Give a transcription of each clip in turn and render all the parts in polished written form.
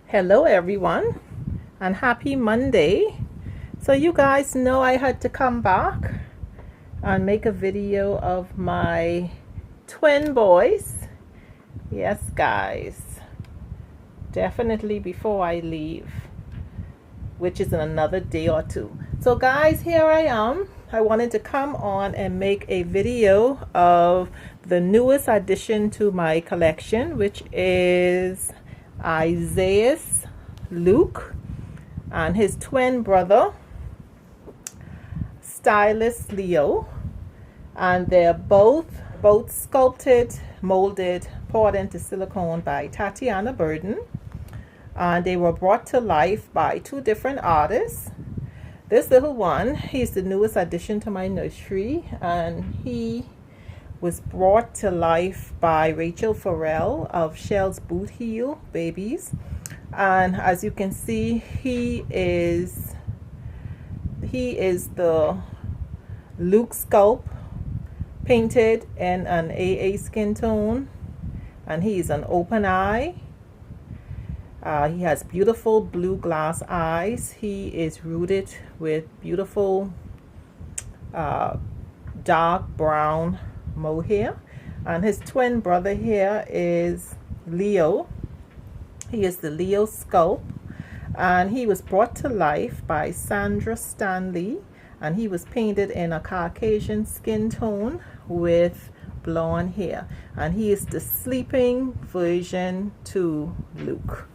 Hello everyone and happy Monday. So you guys know I had to come back and make a video of my twin boys. Yes guys, definitely before I leave, which is in another day or two. So guys, here I am. I wanted to come on and make a video of the newest addition to my collection, which is Izayus Luke and his twin brother Stylus Leo, and they're both sculpted, molded, poured into silicone by Tatiana Burden, and they were brought to life by two different artists. This little one, he's the newest addition to my nursery, and he was brought to life by Rachel Farrell of Shell's Boot Heel Babies. And as you can see, he is the Luke sculpt, painted in an AA skin tone, and he's an open eye. He has beautiful blue glass eyes. He is rooted with beautiful dark brown mohair. And his twin brother here is Leo. He is the Leo sculpt, and he was brought to life by Sandra Stanley, and he was painted in a Caucasian skin tone with blonde hair, and he is the sleeping version to Luke.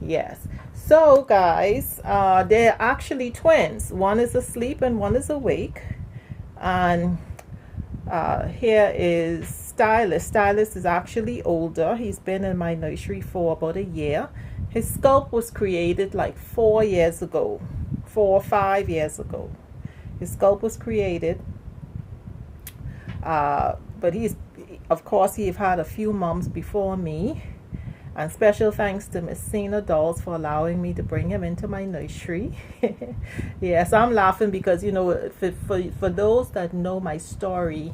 Yes, so guys, they're actually twins. One is asleep and one is awake. And here is Stylus. Stylus is actually older. He's been in my nursery for about a year. His sculpt was created like 4 years ago, 4 or 5 years ago. His sculpt was created, but of course, he's had a few moms before me. And special thanks to Miss Cena Dolls for allowing me to bring him into my nursery. Yes, I'm laughing because, you know, for those that know my story,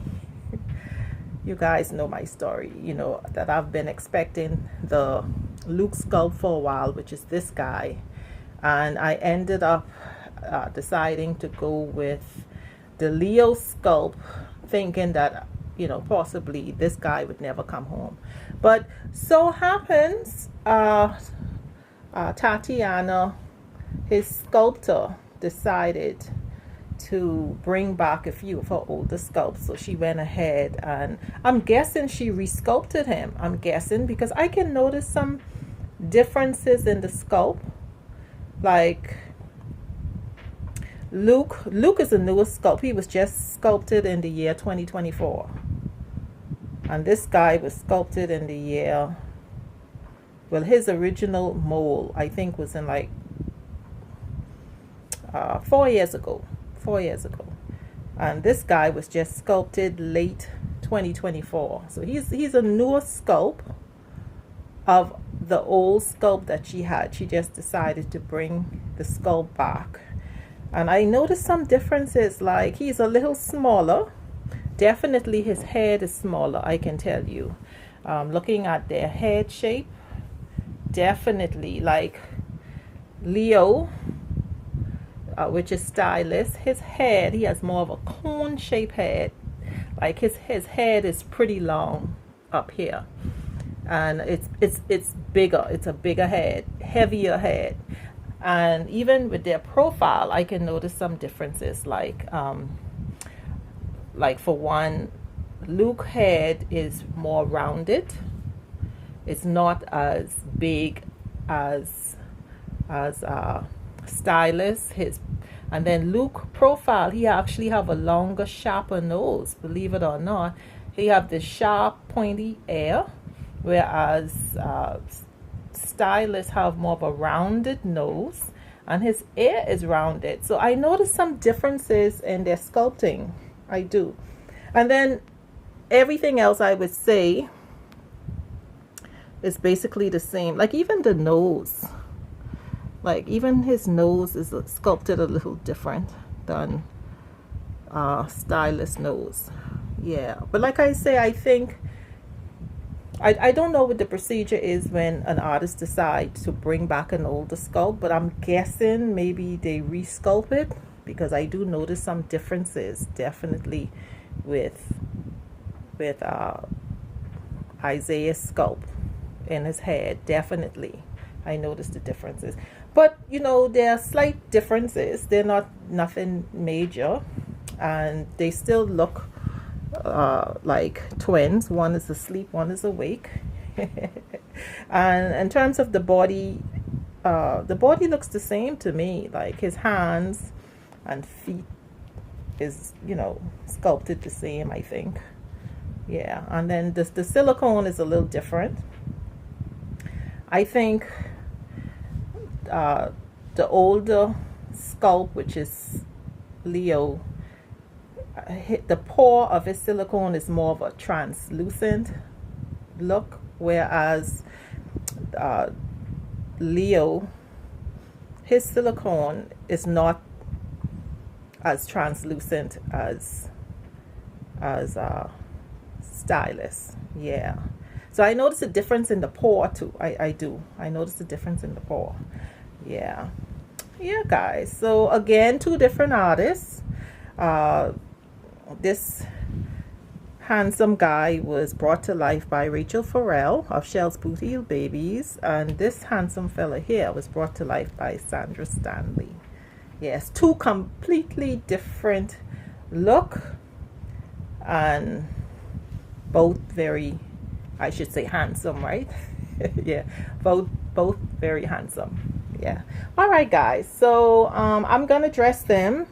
you guys know my story, you know, that I've been expecting the Luke sculpt for a while, which is this guy. And I ended up deciding to go with the Leo sculpt, thinking that, you know, possibly this guy would never come home. But so happens Tatiana, his sculptor, decided to bring back a few of her older sculpts. So she went ahead, and I'm guessing she resculpted him. I'm guessing because I can notice some differences in the sculpt. Like Luke is the newest sculpt. He was just sculpted in the year 2024. And this guy was sculpted in the year, well, his original mold, I think, was in like 4 years ago. 4 years ago. And this guy was just sculpted late 2024. So he's a newer sculpt of the old sculpt that she had. She just decided to bring the sculpt back. And I noticed some differences, like he's a little smaller. Definitely his head is smaller, I can tell you. Looking at their head shape, definitely like Leo, which is Stylus, his head, he has more of a cone shaped head. Like his head is pretty long up here. And it's bigger. It's a bigger head, heavier head. And even with their profile, I can notice some differences. Like for one, Luke head is more rounded. It's not as big as Stylus. And then Luke profile, he actually have a longer, sharper nose. Believe it or not, he have the sharp, pointy ear, whereas Stylus have more of a rounded nose, and his ear is rounded. So I noticed some differences in their sculpting. I do. And then everything else I would say is basically the same. Like even the nose. Like even his nose is sculpted a little different than Stylus nose. Yeah. But like I say, I think I don't know what the procedure is when an artist decides to bring back an older sculpt, but I'm guessing maybe they resculpt it, because I do notice some differences definitely with Izayus sculpt in his head. Definitely I noticed the differences, but you know, there are slight differences. They're not nothing major, and they still look like twins. One is asleep, one is awake. And in terms of the body looks the same to me. Like his hands and feet is, you know, sculpted the same, I think. Yeah, and then the silicone is a little different. I think the older sculpt, which is Leo, the pore of his silicone is more of a translucent look, whereas Leo, his silicone is not as translucent as Stylus. Yeah, so I noticed a difference in the pore too. I noticed a difference in the pore. Yeah, guys, so again, two different artists. This handsome guy was brought to life by Rachel Farrell of Shell's Booty Heel Babies, and this handsome fella here was brought to life by Sandra Stanley. Yes, two completely different look, and both very, I should say, handsome, right? Yeah, both very handsome. Yeah. All right, guys, so I'm gonna dress them.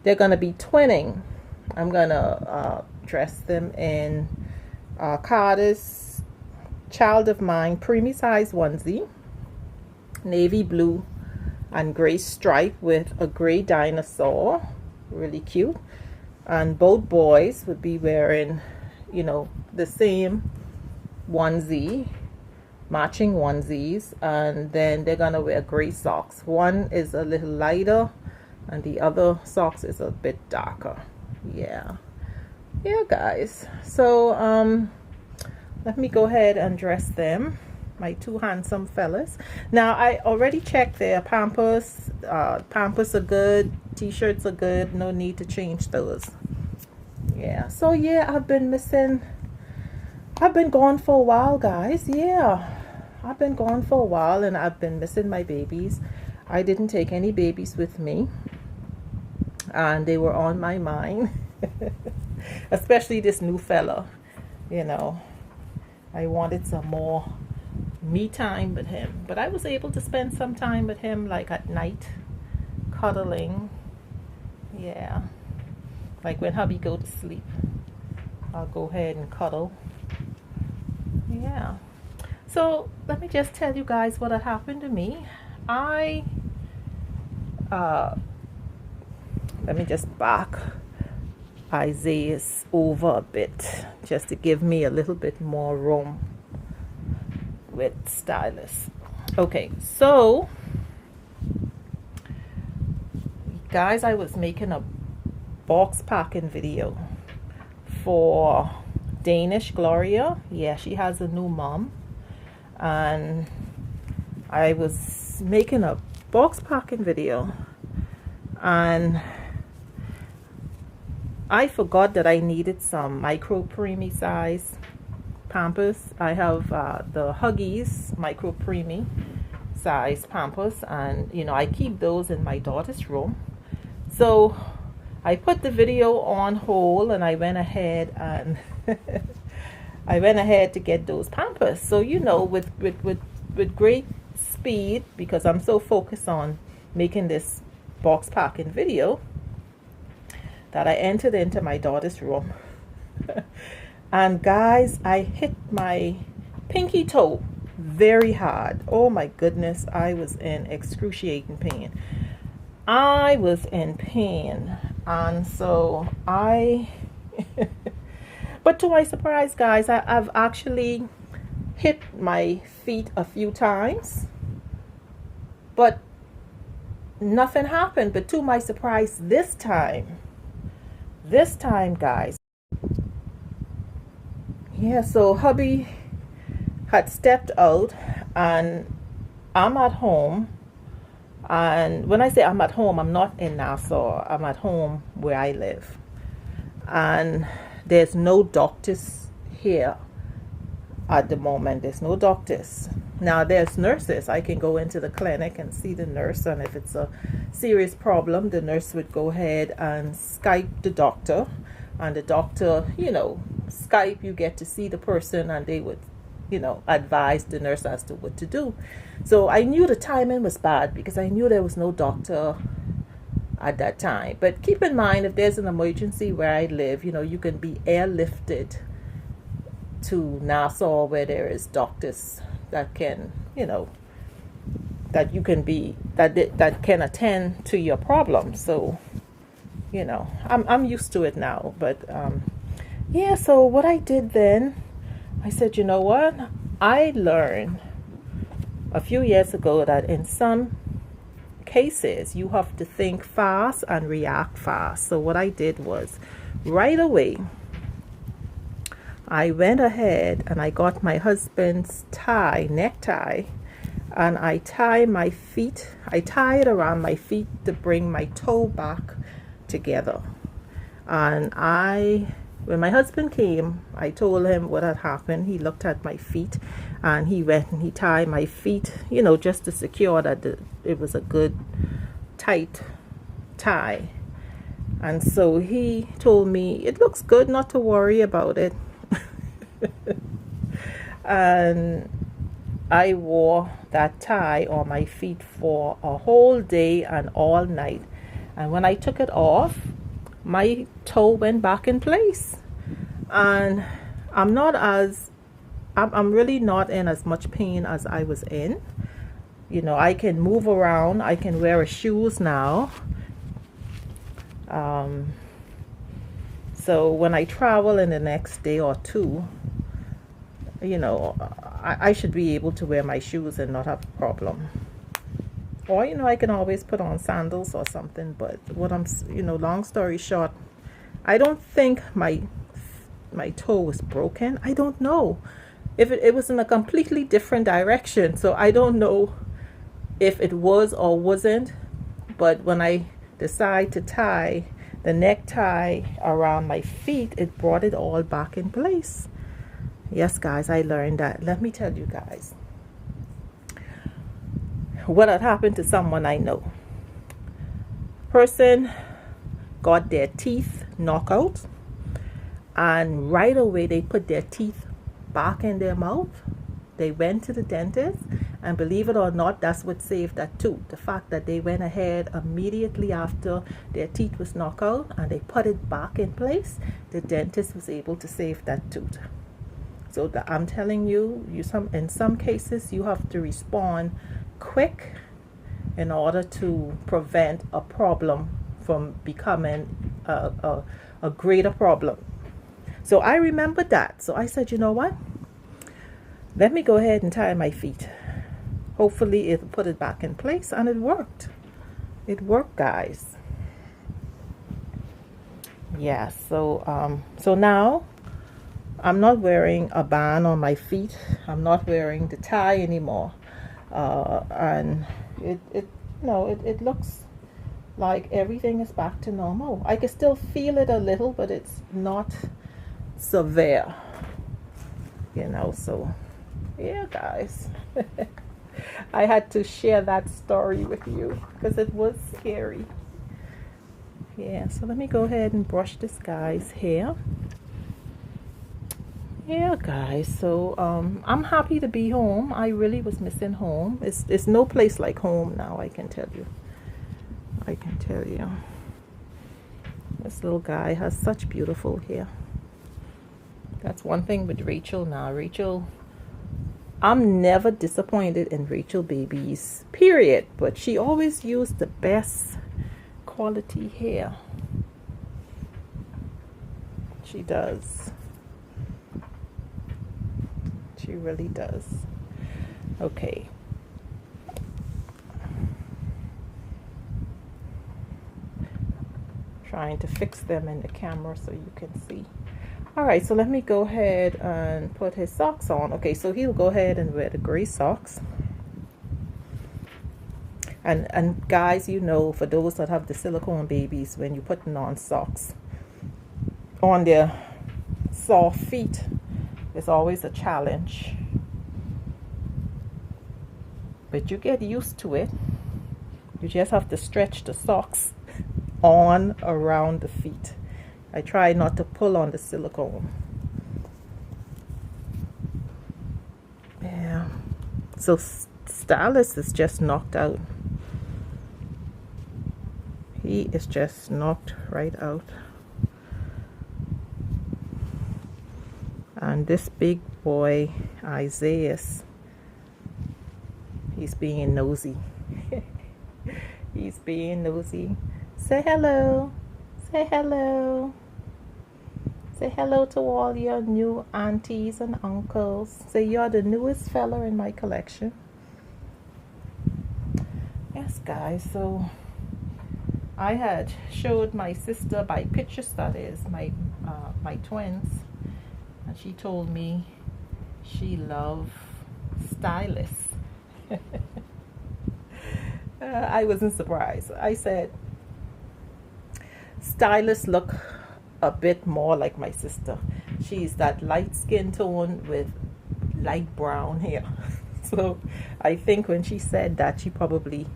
They're gonna be twinning. I'm gonna dress them in Carter's Child of Mine preemie size onesie, navy blue and gray stripe with a gray dinosaur, really cute. And both boys would be wearing, you know, the same onesie, matching onesies, and then they're gonna wear gray socks. One is a little lighter and the other socks is a bit darker. Yeah, guys, so let me go ahead and dress them, my two handsome fellas. Now, I already checked their Pampers. Pampers are good, t-shirts are good, no need to change those. Yeah, so yeah, I've been gone for a while, guys. Yeah, I've been gone for a while, and I've been missing my babies. I didn't take any babies with me, and they were on my mind. Especially this new fella, you know. I wanted some more me time with him, but I was able to spend some time with him, like at night, cuddling. Yeah, like when hubby go to sleep, I'll go ahead and cuddle. Yeah, so let me just tell you guys what had happened to me. Let me just back Izayus over a bit, just to give me a little bit more room with Stylus. Okay, so guys, I was making a box packing video for Danish Gloria. Yeah, she has a new mom, and I was making a box packing video, and I forgot that I needed some micro preemie size Pampers. I have the Huggies micro preemie size Pampers, and you know, I keep those in my daughter's room. So I put the video on hold, and I went ahead and to get those Pampers. So you know, with great speed, because I'm so focused on making this box packing video, that I entered into my daughter's room. And guys, I hit my pinky toe very hard. Oh my goodness, I was in excruciating pain. I was in pain. And so but to my surprise, guys, I've actually hit my feet a few times, but nothing happened. But to my surprise, this time, guys, yeah, so hubby had stepped out, and I'm at home. And when I say I'm at home, I'm not in Nassau. I'm at home where I live. And there's no doctors here at the moment. There's no doctors. Now there's nurses. I can go into the clinic and see the nurse, and if it's a serious problem, the nurse would go ahead and Skype the doctor, and the doctor, Skype, you get to see the person, and they would, advise the nurse as to what to do. So I knew the timing was bad because I knew there was no doctor at that time. But keep in mind, if there's an emergency where I live, you can be airlifted to Nassau, where there is doctors that can, that you can be, that can attend to your problem. So, I'm used to it now. But yeah, so what I did then, I said, you know what? I learned a few years ago that in some cases you have to think fast and react fast. So what I did was, right away, I went ahead and I got my husband's necktie, and I tied it around my feet to bring my toe back together. And when my husband came, I told him what had happened. He looked at my feet, and he went and he tied my feet, just to secure that it was a good tight tie. And so he told me, it looks good, not to worry about it. And I wore that tie on my feet for a whole day and all night. And when I took it off, my toe went back in place. And I'm really not in as much pain as I was in. I can move around. I can wear shoes now. So when I travel in the next day or two, I should be able to wear my shoes and not have a problem. Or, I can always put on sandals or something. But long story short, I don't think my toe was broken. I don't know. If it was in a completely different direction. So I don't know if it was or wasn't. But when I decided to tie the necktie around my feet, it brought it all back in place. Yes, guys, I learned that. Let me tell you guys what had happened to someone I know. Person got their teeth knocked out, and right away they put their teeth back in their mouth. They went to the dentist, and believe it or not, that's what saved that tooth. The fact that they went ahead immediately after their teeth was knocked out and they put it back in place, the dentist was able to save that tooth. So I'm telling you, in some cases you have to respond quick in order to prevent a problem from becoming a greater problem. So I remembered that. So I said, you know what? Let me go ahead and tie my feet. Hopefully it'll put it back in place, and it worked. It worked, guys. Yeah, so now I'm not wearing a band on my feet. I'm not wearing the tie anymore. And it looks like everything is back to normal. I can still feel it a little, but it's not severe. So yeah, guys. I had to share that story with you because it was scary. Yeah, so let me go ahead and brush this guy's hair. Yeah, guys, so I'm happy to be home. I really was missing home. It's no place like home now, I can tell you. This little guy has such beautiful hair. That's one thing with Rachel now. I'm never disappointed in Rachel babies, period. But she always used the best quality hair. She does. She really does. Okay. Trying to fix them in the camera so you can see. All right, so let me go ahead and put his socks on. Okay, so he'll go ahead and wear the gray socks. And guys, you know, for those that have the silicone babies, when you're putting on socks on their soft feet, it's always a challenge. But you get used to it. You just have to stretch the socks on around the feet. I try not to pull on the silicone. Yeah. So Stylus is just knocked out. He is just knocked right out. And this big boy, Izayus, he's being nosy. He's being nosy. Say hello. Say hello. Say hello to all your new aunties and uncles. Say you're the newest fella in my collection. Yes, guys, so I had showed my sister my picture studies, my twins, and she told me she loved Stylus. I wasn't surprised. I said, Stylus look a bit more like my sister. She's that light skin tone with light brown hair. So I think when she said that, she probably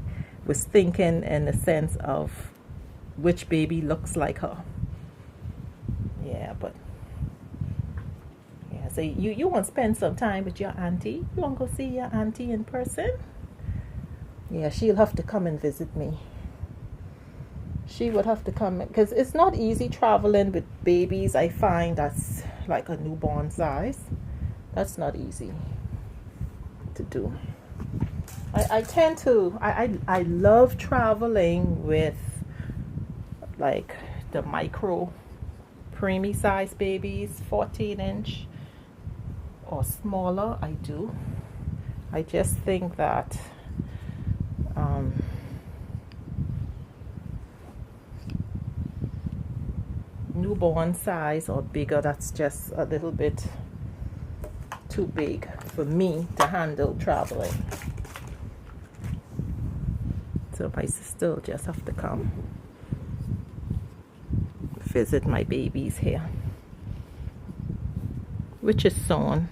was thinking in the sense of which baby looks like her. Yeah, but yeah, so you want to spend some time with your auntie? You want to go see your auntie in person? Yeah, she'll have to come and visit me. She would have to come, because it's not easy traveling with babies. I find that's like a newborn size. That's not easy to do. I tend to, I love traveling with like the micro preemie size babies, 14-inch or smaller. I do. I just think that newborn size or bigger, that's just a little bit too big for me to handle traveling. So my sister will just have to come visit my babies here, which is soon.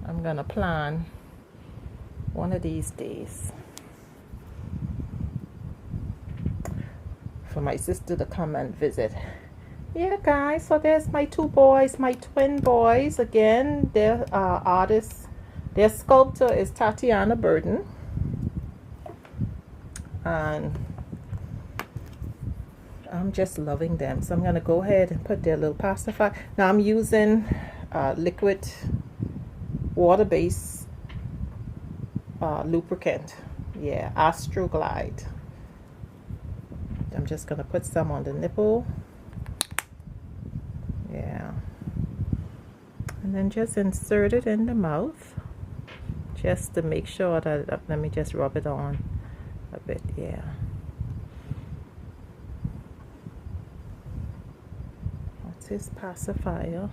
I'm gonna plan one of these days for my sister to come and visit. Yeah, guys, so there's my two boys, my twin boys. Again, their artist, their sculptor is Tatiana Burden, and I'm just loving them. So I'm gonna go ahead and put their little pacifier. Now I'm using liquid water-based lubricant. Yeah, Astroglide. I'm just gonna put some on the nipple. Yeah, and then just insert it in the mouth, just to make sure that, let me just rub it on a bit. Yeah, that's his pacifier.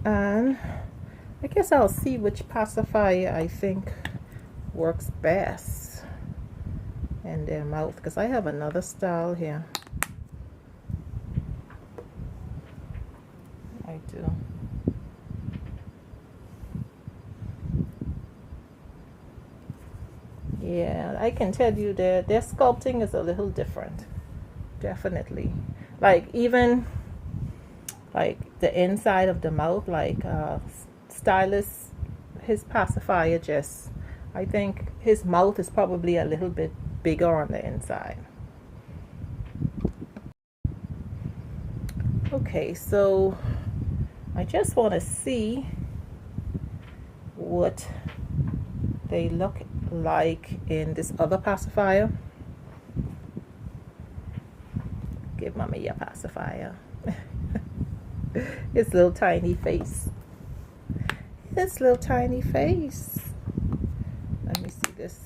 And I guess I'll see which pacifier I think works best in their mouth, because I have another style here. I do. Yeah, I can tell you that their sculpting is a little different. Definitely. Like even like the inside of the mouth, like Stylus, his pacifier just, I think his mouth is probably a little bit bigger on the inside. Okay, so I just want to see what they look like in this other pacifier. Give mommy your pacifier. His little tiny face. His little tiny face. Let me see this.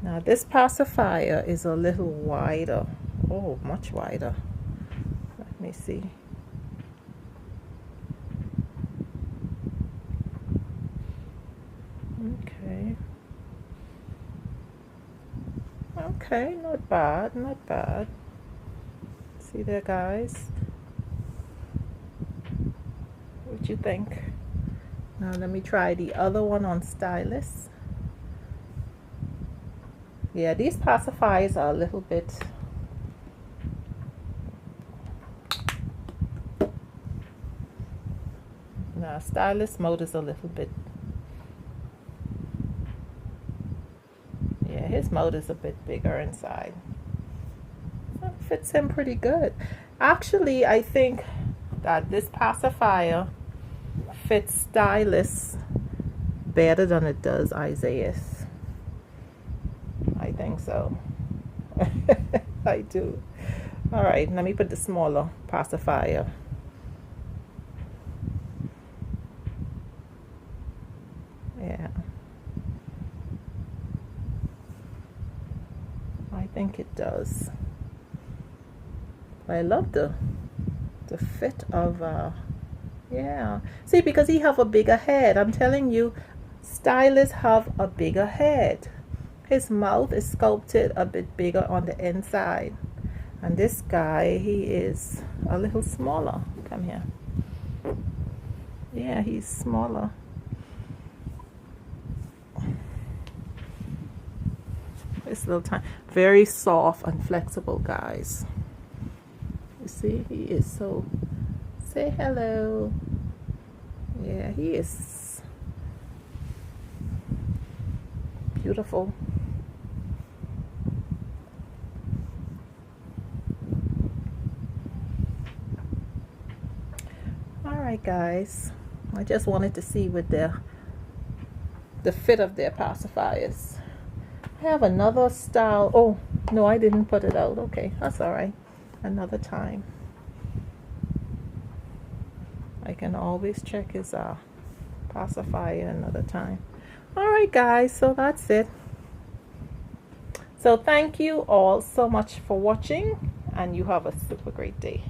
Now this pacifier is a little wider. Oh, much wider. Let me see. Okay. Okay, not bad, not bad. See there, guys? What you think? Now let me try the other one on Stylus. Yeah, these pacifiers are a little bit now Stylus mode is a little bit, yeah, his mode is a bit bigger inside. That fits him pretty good. Actually, I think that this pacifier fits Stylus better than it does Izayus. I think so. I do. All right, let me put the smaller pacifier. Yeah. I think it does. I love the fit of yeah. See, because he have a bigger head. I'm telling you, Stylus have a bigger head. His mouth is sculpted a bit bigger on the inside. And this guy, he is a little smaller. Come here. Yeah, he's smaller. This little tiny, very soft and flexible, guys. You see, he is so, say hello. Yeah, he is beautiful. Alright, guys, I just wanted to see with the fit of their pacifiers. I have another style. Oh no, I didn't put it out. Okay, that's all right, another time. I can always check his pacifier another time. All right, guys, so that's it. So thank you all so much for watching, and you have a super great day.